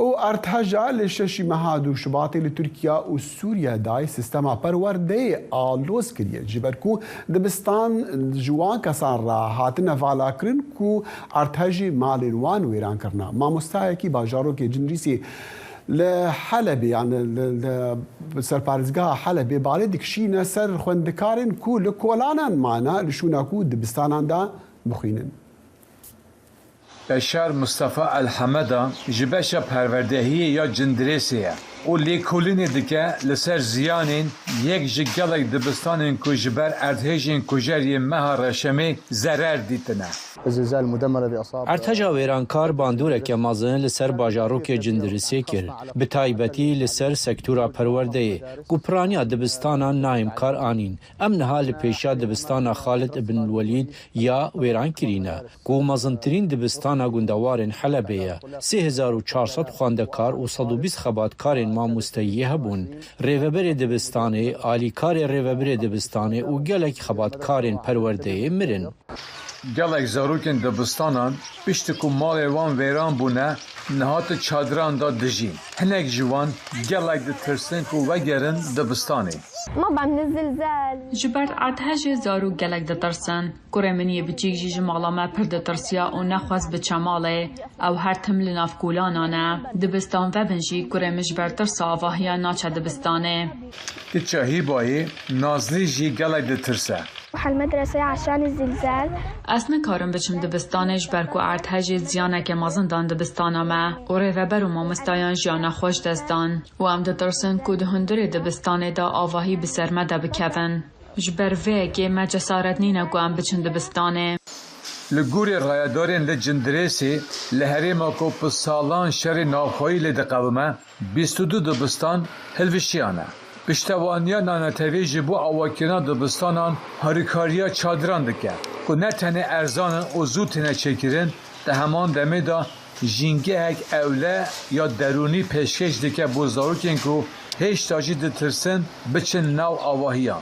û erdheja li şeşî meha du Şubatê li Tirkiya û Sûriya dayê sistema perwerdeyê alos kiriye ji ber ku dibistan ji wan kesan re hatine valakirin ku erdhejê malên wan wêran kirine. Mamostayekî bajarokê Cinrîsê li Helebê yani li serparêzgeha Helebê balê dikişîne ser xwendekarên ku li kolanan mane li şûna ku dibistanan de bixwînin. Beşar Mustafa Elhemeda ji beşa perwerdehiyê ya Cindirêsê ye û lêkolînê dike li ser ziyanên yek ji gelek dibistanên ku ji ber erdhêjên kujeriyê meha reşemê zerer dîtine. ارتجا وێرانکار باندورeke mezin li ser bajarokê Cindirêsê kir, bi taybetî li ser sektora perwerdeyê ku piraniya dibistanan naimkar anîn. Em niha li pêşiya dibistana Xalid ibn Welîd ya wêran kirîne ku mezintirîn dibistana gundewarên Helebê ye. 3400 xwendekar û 120 xebatkarên mamosteyî hebûn. Rêveberê dibistanê, alîkarê rêveberê dibistanê û gelek xebatkarên perwerdeyê mirin. Gelek zarokên dibistanan piştî ku malê wan wêran bûne nihate çadiran da dijîn. Hinek ji wan gelek ditirsin ku vegerin dibistanê. ji ber erdhejê zarok gelek ditirsin. Kurê min yê biçîk jî ji mala me pir ditirsiya û nexwest biçe malê. Ew her tim li nav kolanan e. Dibistan vebin jî kurê min ji ber tirsa avahiya naçe dibistanê. Di Çahîbayê Nazlî jî gelek ditirse. Ez nikarim biçim dibistanê ji ber ku erdhejê ziyaneke mezin dan dibistana me û rêveber û mamostayan jiyana xweş dest dan û em ditirsin ku di hundirê dibistanê de avahî bi ser me de bikevin. Ji ber vêyekê me cesaret nîne ku em biçin dibistanê. Li gûrê rayedarên li Cindirêsê li herêma ku pi salan şerê navxwayî lê diqewime 22 dibistan hilvişiyane. Piştevaniya nanetevê ji bo awakirina dibistanan harîkariya çadiran dike ku ne tenê erzanin û zû têne çêkirin di heman demê de jîngehek ewle ya derûnî pêşkêş dike bo zarokên ku hêşta jî ditirsin biçin nav avahiyan.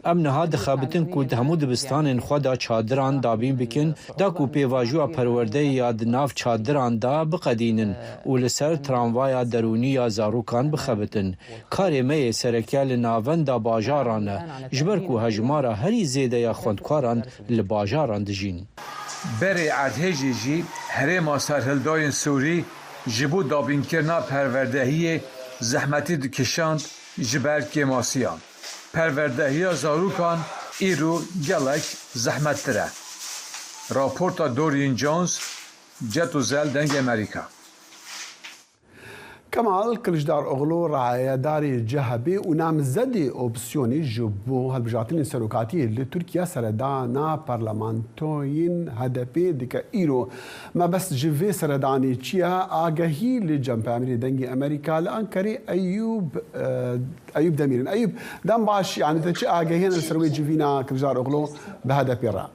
Em niha dixebitin ku di hemû dibistanên xwe da çadiran dabîn bikin da ku pêvajoya perwerdeyê ya di nav çadiran da biqedînin û li ser tramvaya derûnî ya zarokan bixebitin. Karê me yê sereke li navenda bajaran e ji ber ku hejmara herî zêde ya xwendkaran li bajaran dijîn. Berê erdhêjê jî herêma serhildayên Sûrî ji bo dabînkirina perwerdehiyê zehmetî dikişand ji ber kêmasiyan. Perwerdehiya zarokan îro gelek zehmettir e. Raporta Dorian Jones, Jet û Zel deng Amerîka. كمال كلشدار أغلو رعاية داري جهبي ونامزدي أوبسيوني جبو هالبجاتين سروكاتي لتركيا سردانا برلمانتوين هدفي ديكا إيرو ما بس جيفي سرداني تشيا آگهي لجنب أمري دنجي أمريكا لأنكري أيوب دميرين أيوب دم باش يعني تشي آگهين السروي جيفينا كلشدار أغلو بهدفي را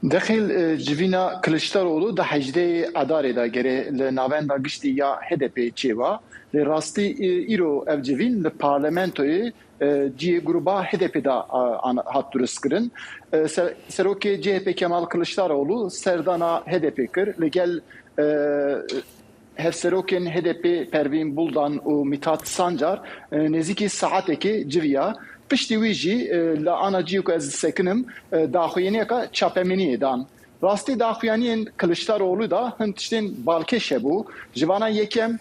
داخل جوینا کلشتاروğlu da hecde adare da gere le navenda gişti ya HDP çeva le rasti iro ev civin le parlamentoyu ci gruba HDP da hat durskirin seroke CHP Kemal Kılıçdaroğlu serdana HDP kır le gel Hevseroken HDP Pervin Buldan u Mithat Sancar neziki saateki civiya Pişti wî jî li anaciyê ku ez sekinim daxuyaniyeka çapemeniyê dan. Rastî daxuyaniyên Kılıçdaroğlu da hin tiştên balkêş hebû. Ji vana yekem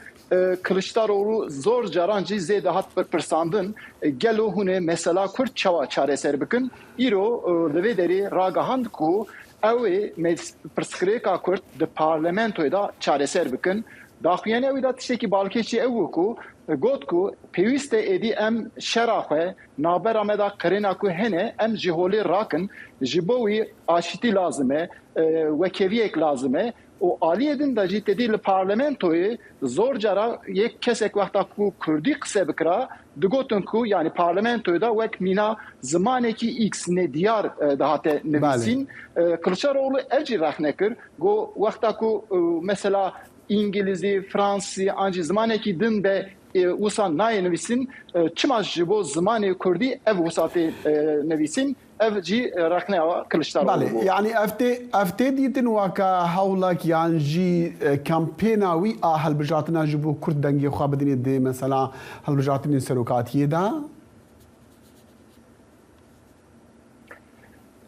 Kılıçdaroğlu zor caran jî zêde hat pirsandin gelo hûnê mesela Kurd çawa çareser bikin. Îro li vê derê ragihand ku ew ê pirsgirêka Kurd di parlamentoyê da çareser bikin. Daxuyanî ew da tiştekî balkêşî ew ku got ku pêwîst e êdî em şera xwe navbera me da qirêna ku hene em ji holê rakin ji bo wî aşîtî lazim e wekeviyek lazim e û aliyê din de jî tedî li parlamentoyê zor cara yek kesek wexta ku Kurdî qise bikira digotin ku yani parlamentoyê da wek mîna zimanekî X ne diyar dihate nivîsîn Kılıçdaroğlu ev jî rex nekir got wexta ku mesela İngilizî, Fransî ancî zimanekî din de wisa nayê nivîsin çima ji bo zimanê Kurdî ev wisa tê nivîsin ev jî rexneya Kılıçdaroğlu. Yani ev tê dîtin weka hewlek yan jî kampêna wî a helbijatina ji bo Kurd dengê xwe bidînê dê mesela helbijatinên serokatiyê da?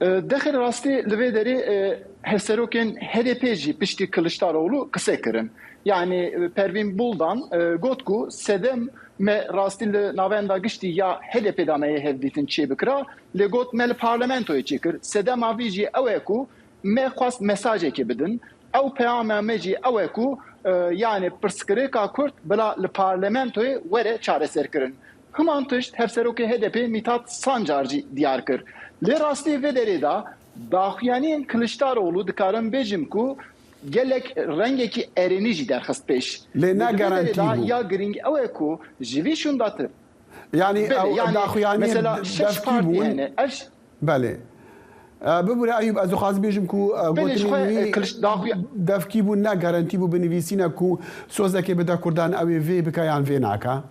Dexil rastî li vê derê hevserokên HDP jî piştî Kılıçdaroğlu qise kirin. Yani Pervin Buldan got ku sedem me rastî li navenda giştî ya HDP da me hevdîtin çê bikira li got me li parlamentoyê çêkir. Sedema vî jî ew e ku me xwast mesajekê bidin. Ew peyama me jî ew e ku yani pirsgirêka Kurd bila li parlamentoyê were çareser kirin. Himan tişt hevserokê HDP Mithat Sancar jî diyar kir. Li rastî vê derê da daxuyaniyên Kılıçdaroğlu dikarin bêjim ku gelek rengekî erênî jî derxist pêş. Lê ne garantî bû? Ya giring ew e ku ji vî şundatir. Yani daxuyaniyên mesela şeş partî hene. Belê. Bibûre Eyûb ez dixwazim bêjim ku devkî bû ne garantî bû binivîsîne ku sozekê bide Kurdan ew ê vê bike yan vê naka?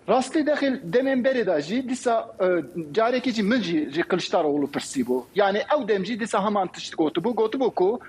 Rastî dexil demên berê da jî dîsa carekî jî min jî Kılıçdaroğlu pirsîbû. Yani ew dem jî dîsa heman tişt gotibû ku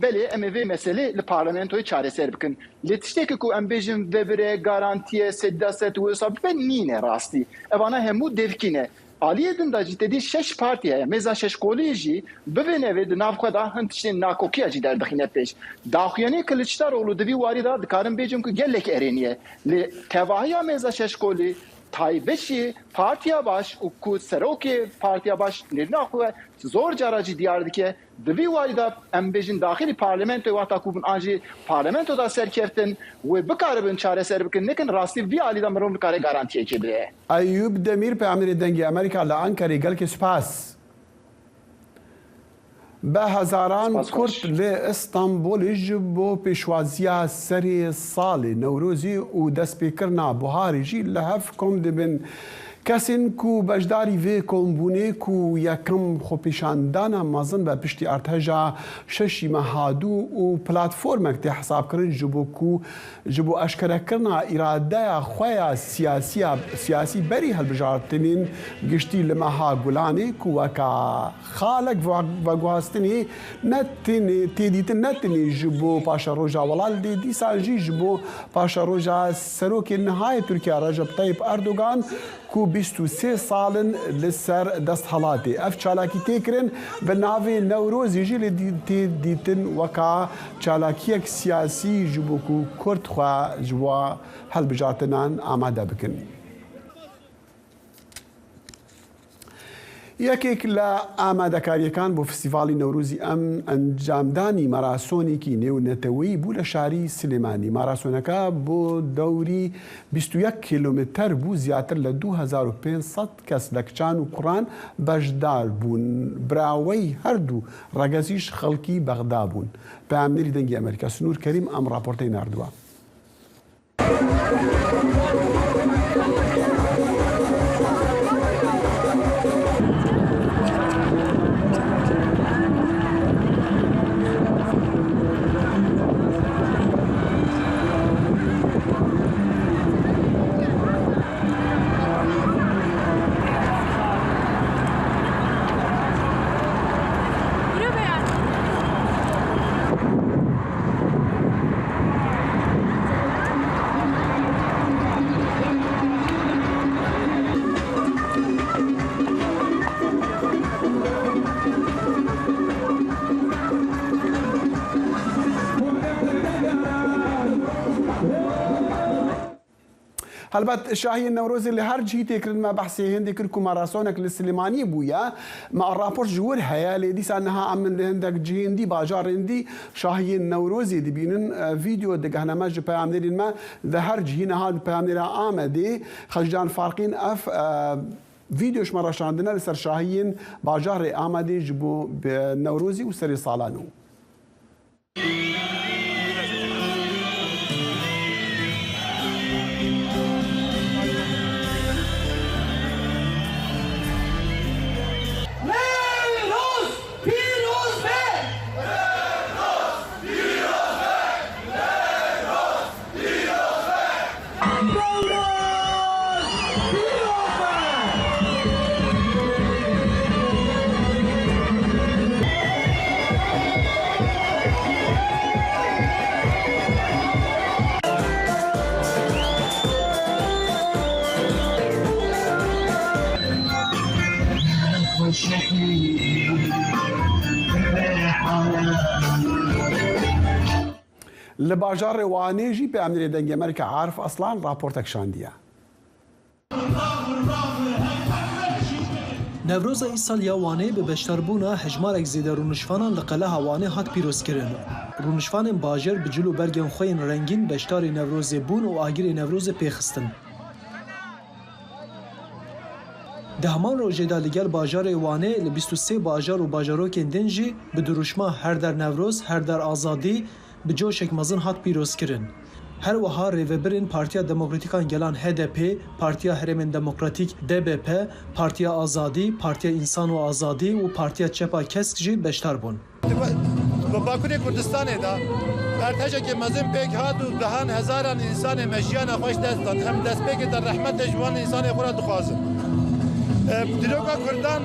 belê em ê vê meselê li parlamentoyê çareser bikin. Lê tiştekî ku em bêjin vebire, garantiye, seddaset wisa bibe nîne rastî. Evana hemû devkî ne. Aliyê din da jî tedî şeş partî heye. Mêza şeşkolî jî bivê nevê di nav xwe da hin tiştên nakokiya jî derdixîne pêş. Daxuyanî Kılıçdaroğlu di vî warî da dikarin bêjim ku gelek erêniye. Lê tevahiya mêza şeşkolî taybişi partiya baş û ku serokê partiya baş nêrina xwe zor cara jî diyar dike. Di vî warî da em bêjin daxilî parlamentoyê wata ku bin an jî parlamentoda serkeftin wê bikaribin çareser bikin nekin rastî vî alî da mirov nikare garantiyekê bide. Eyûb Demîr peyamberê dengê Amerîka li Ankarê gelekî spas. Be hezaran Kurd li İstanbulê ji bo pêşwaziya serê salê Newrozî û destpêkirina buharî jî li hev kom dibin. Kesên ku beşdarî vê kombûnê ku yekem xwepêşandana mezin ve piştî artêşa şeşî mehadû û platformek tê hesabkirin ji bo eşkerekirina îradeya xwe ya siyasî berî hilbijartinên giştî li meha Gulanê ku weka xalek veguhastinê têdîtin ne tenê ji bo paşa roja welal lê dîsa jî ji bo paşa roja serokê nihayê Tirkiye Recep Tayyip Erdogan ku 23 salin li ser desthilatê. Ev çalakî tê kirin bi navê Newrozî jî lê tê dîtin weka çalakiyek siyasî ji bo ku Kurd xwe ji we hilbijartinan amade bikin. یەکێک لە ئامادەکاریەکان بۆ فستیڤاڵی نەورۆزی ئەم ئەنجامدانی ماراسۆنێکی نێونەتەوەیی بوو لە شاری سلێمانی. ماراسۆنەکە بۆ دەوری 21 کیلۆمتر بوو، زیاتر لە 2500 کەس لە کچان و کوڕان بەشدار بوون. براوەی هەردوو ڕەگەزیش خەڵکی بەغدا بوون. پەیامنەری دەنگی ئەمریکا سنوور کەریم ئەم راپۆرتەی ناردووە. هەلبەت شاهین نەورۆزی لە هەر جهی تێکردن ما بەحسی هێندێک کرد و ماراسۆنێک لە سلێمانی بووە ما راپۆرت ji wir heye lê dîsa niha em li hindek cihêndî bajarên dî şahiyên newrozê dibînin vîdeo digehne me ji peyamnerên me di her cihî niha di peyamnera Amedê xecan farqîn ev vîdeoş me reşandine li ser şahiyên bajarê Amedê ji bo newrozî û serê salan û. لە باژارێ Wanê jî peyamnerê dengê Amerîka Arif Aslan raportek şandiye. Nevroza îsal ya Wanê bi beşdarbûna hejmarek zêde rûnişvanan li qeleha Wanê hat pîrozkirin. Rûnişvanên bajar bi cil û bergên xwe yên rengîn beşdarê Nevrozê bûn û agirê Nevrozê pêxistin. Di heman rojê de li gel bajarê Wanê li 23 bajar û bajarokên din jî bi duruşma her der Nevroz her der azadî bi coşek mezin hat pîrozkirin. Her wiha rêvebirên Partiya Demokratîkan Gelan HDP, Partiya Herêmên Demokratîk DBP, Partiya Azadî, Partiya İnsan û Azadî û Partiya Çepa Kesk jî beşdar bûn. Bi Bakurê Kurdistanê de ertecekê mezin pêk hat û bihan hezaran însanê me jiyana xweş dest dan. Em destpêkê te rehmetê ji wan însanê xwe re dixwazin. Dîroka Kurdan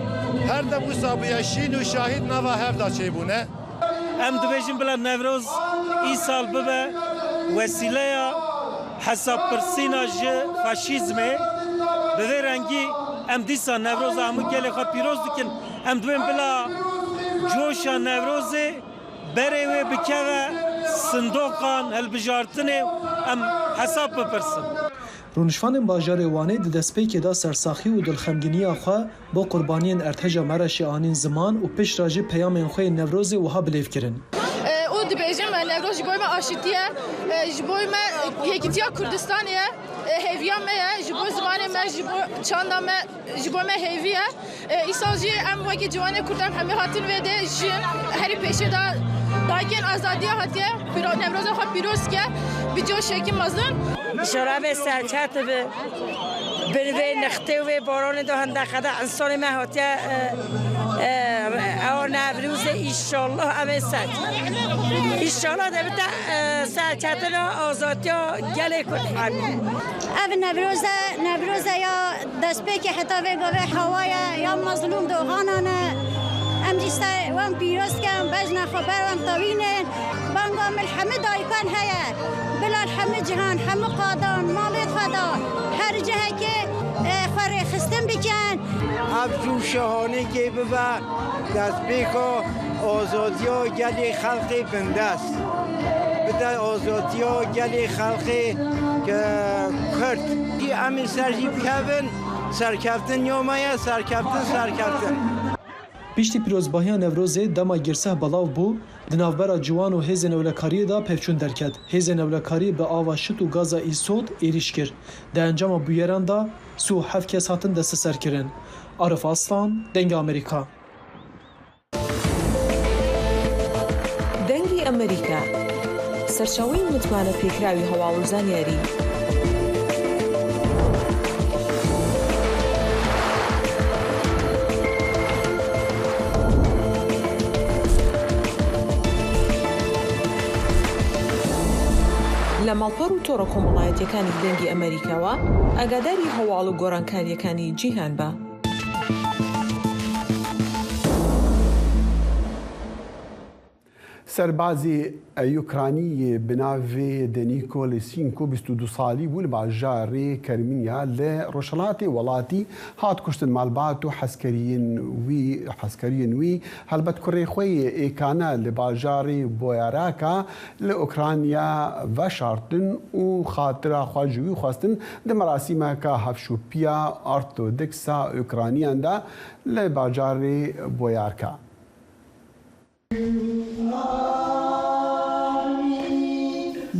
her dem wisa bûye şîn û şahîd nava hev da çêbûne. Em dibêjin bila Nevroz îsal bibe wesîleya hesabpirsîna ji faşîzmê. Bi vê rengî em dîsa Nevroza hemû gelê xwe pîroz dikin. Em dibên bila coşa Nevrozê berê wê bikeve sindoqan hilbijartinê em hesab bipirsin. Rûnişvanên bajarê Wanê di destpêkê da sersaxî û dilxemgîniya xwe bo qurbaniyên erteca Mereşê anîn ziman û pişt re jî peyamên xwe yên Nevrozê wiha bilêv kirin. û dibêjim Nevroz ji bo me aşîtiye, ji bo me yekîtiya Kurdistanê ye, hêviya me ye, ji bo zimanê me, ji bo çanda me, ji bo me hêvî ye. Îsal jî em wekî ciwanê Kurd em hemî hatin vê de jin herî pêşê da dayikên azadiya hatiye Nevroza xwe pîroz ke bi coşekî mezin. Şerabê serçet bi birvê nextê wê baronê de hendexe de insonê me hatiye ew Nevrozê îşallah em ê ser. İnşallah de bite serçetina azadiya gelê Kurd hebî. Ev Nevroza ya destpêkê heta vê gavê hewaya ya mezlûm doxanan e. Em dîsa wan pîroz kin bejna xeber wan tewînin. Banga milhemî dayîkan heye. Bila hemî cihan hemî qadan malê xwe da her cihekê xwe rêxistin bikin. Ev cû şehanekê bibe destpêka azadiya gelê xelkê bindest. Bide azadiya gelê xelkê Kurd. Em ê ser jî bikevin سرکفتن یومایه سرکفتن پشتی پیرۆزباهیان نەورۆزê dema girseh belav bû di navbera ciwan û hêzên ewlekariyê de pevçûn derket. Hêzên ewlekarî bi ava şit û gaza îsod êriş kir. Di encama bûyeran da sû heft kes hatin desteserkirin. Arif Aslan, Dengê Amerîka. Dengê Amerîka serçaweyên mutmane pêkirawî hewa û zanyarî. لە ماڵپەڕ و تۆڕە کۆمەڵایەتیەکانی دەنگی ئەمریکاوە ئاگاداری هەواڵ و گۆڕانکاریەکانی جیهان بە. سەربازی یوکرانی بناوێ دنیکۆ لسینکۆ 22 ساڵی بوو لە باژارێ کەرمینیا لە ڕۆژهەڵاتی وڵاتی هات کوشتن مالبات و حەسکەریên wî helbet kurê xwe yê êkane li bajarê Boyarakê li Ukrayna veşartin û xatira xwe ji wî xwestin di merasîmeka hevşûpiya Ortodoksa Ukrayniyan de li bajarê Boyarka.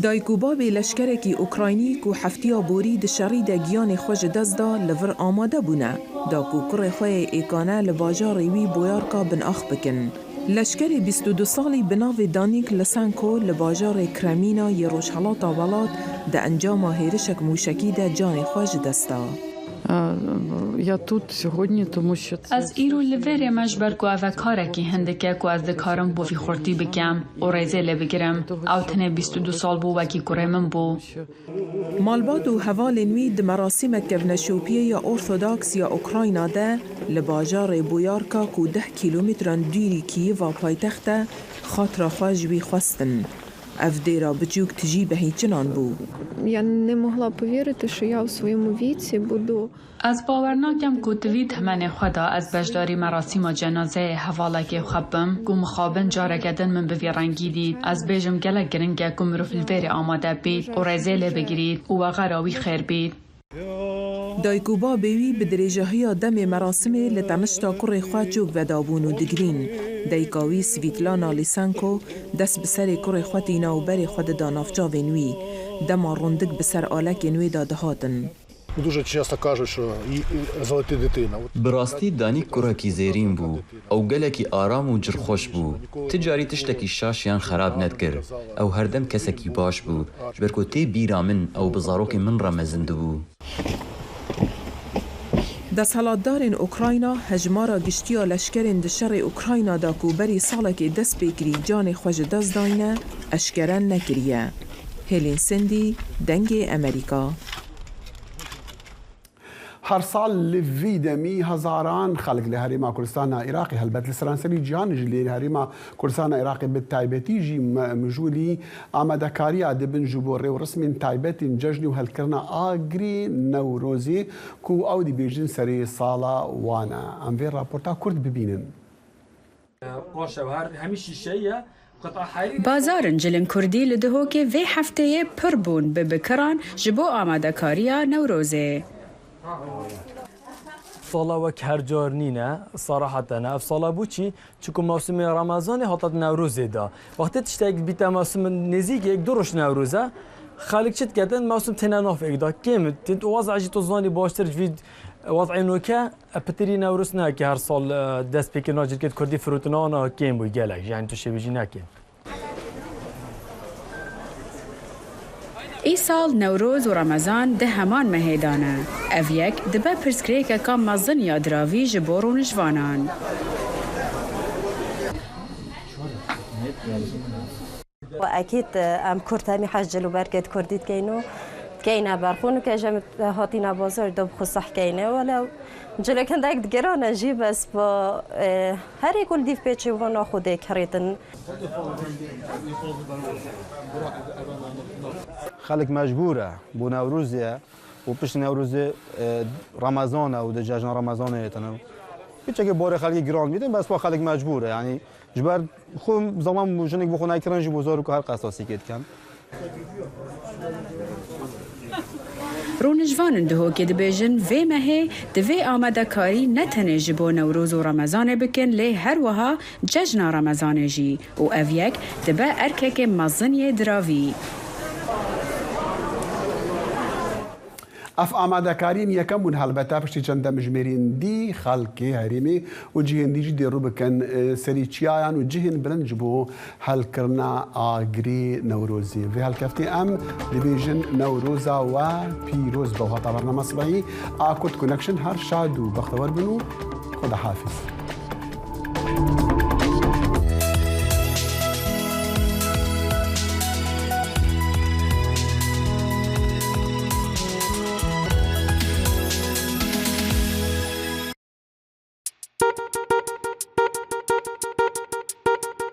دایک و بابê leşkerekî Ukraynî ku heftiya borî di şerî de giyanê xwe ji dest da li vir amade bûne da ku kurê xwe yê êkane li bajarê wî Boyarka binax bikin. Leşkerê 22 salî bi navê Danîk Lisenko li bajarê Kremîna yê Rojhelata Welat di encama hêrişek mûşekî de canê xwe ji dest da. Ez îro li verê me ji ber ku ev e karekî hindik e ku ez dikarim bo vî xurtî bikim û rêzê lê bigirim. Ew tenê 22 sal bû wekî kurê min bû. Malbat û hevalên wî di merasîmek kevneşopiyeya Ortodoks ya Ukrayna de li bajarê Boyarka ku 10 kîlometran dûrî Kîyeva paytext e xatira xwe ji wî xwestin. Ev dêra biçûk tijî behîçinan bû. Я не могла повірити, що я в своєму віці буду. Ez bawer nakim ku di vî temenê xwe da ez beşdarî merasîma cenazeyê hevalekê xwe bim ku mixabin careke din min bi vî rengî dît. Ez bêjim gelek giring e ku mirov li verê amade bît û rêzê lê bigirît û wexera wî xêr bît. Dayk û babê wî bi dirêjehiya demê merasimê li tenişta kurê xwe çûk vedabûn û digirîn. Dayka wî Svîtlana Lisenko dest bi serê kurê xwe tîna û berê xwe dida navçavên wî. Dema rondik bi ser alekên wê de dihatin. Bi rastî Danîk kurekî zêrîn bû. Ew gelekî aram û cirxweş bû. Ti carî tiştekî şaş yan xerab nedkir. Ew herdem kesekî baş bû. Ji ber ku tê bîra min ew bi zarokê min re mezin dibû. Desthilatdarên Ukrayna hejmara giştiya leşkerên di şerê Ukrayna da ku berî salekê dest pê kirî canê xwe ji dest dayne eşkere nekiriye. Hêlin Sindî, Dengê Amerîka. هر سال لوی دمی هزاران خلق لهریما کردستان عراقی هلبت لسرانسری جان جلی هریما کردستان عراقی به تایبتی جی مجولی آماده کاری دبن جبوره و رسم تایبت جشن و هلکرنا آگری نوروزی کو او دی بیجن سری سالا وانا ام وی راپورتا کرد ببینن. بازارن جلن کردی لدهوکه وی هفته پر بون به بکران جبو آماده کاری نوروزه. سالا وک هر جار نینه صراحتا اف سالا بو چی چون موسم رمضان هاتد نوروزه دا وقتی تشتاق بیت موسم نزدیک یک دو روز نوروزه خالق چت کردن موسم تناناف اگدا کم تنت وضع جی توزانی باشتر جوید وضع نوکه پتری نوروز نه که هر سال دست پیکر ناجر کد کردی فروتنانا کم بو گلک یعنی تو شبیجی نکن ای سال نوروز و رمضان ده همان مهیدانه. او یک دبه پرسکریه که کام مزن یا دراوی جبور و نجوانان. و اكيد ام كرتامي حجلو بركت كرديت كينو كاينه برخون كجم هاتينا بازار دب خصح كاينه ولا جلو كان داك دقرانا جي بس با هر يكون ديف بيتشي وانا خودي كريتن خلق مجبوره بو نوروزيه وبش نوروزي رمضان او دجاجن رمضان يتنو هیچ که بار خلق گران میدن بس با خلق مجبوره یعنی جبر خو زمان موجنک بخونه کرنج بازار که هر قصاصی کت کن رونجوان دهو که دبیجن وی مهی دوی آمده کاری نتنه جبو نوروز و رمضان بکن لی هر وها جشن رمضان جی و اویک دبه ارکک مزنی دراوی. اف ئامادەکارین یەکەم بوون هەڵبەتا پشتی چەندە مژمێریندی خەڵکی هەرێمی و جیهێندیژی دێڕوو بکەن سەری چیایان و جیهێن برنج بۆ هەڵکردنا ئاگری نەورۆزی vê هەڵکەفتێ ئەم دەبێژن نەورۆزا و پیرۆز بەو هەتا بەرنامە سبەحی ئاکوت کونەکشن هەر شاد و بەختەوەر بن و خۆدا حافظ.